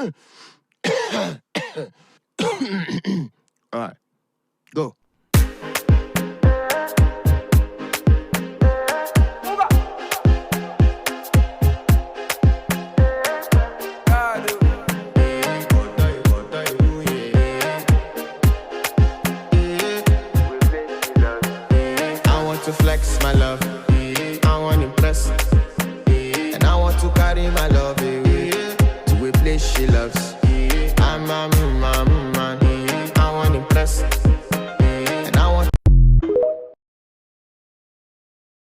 All right, go. I want to flex my love.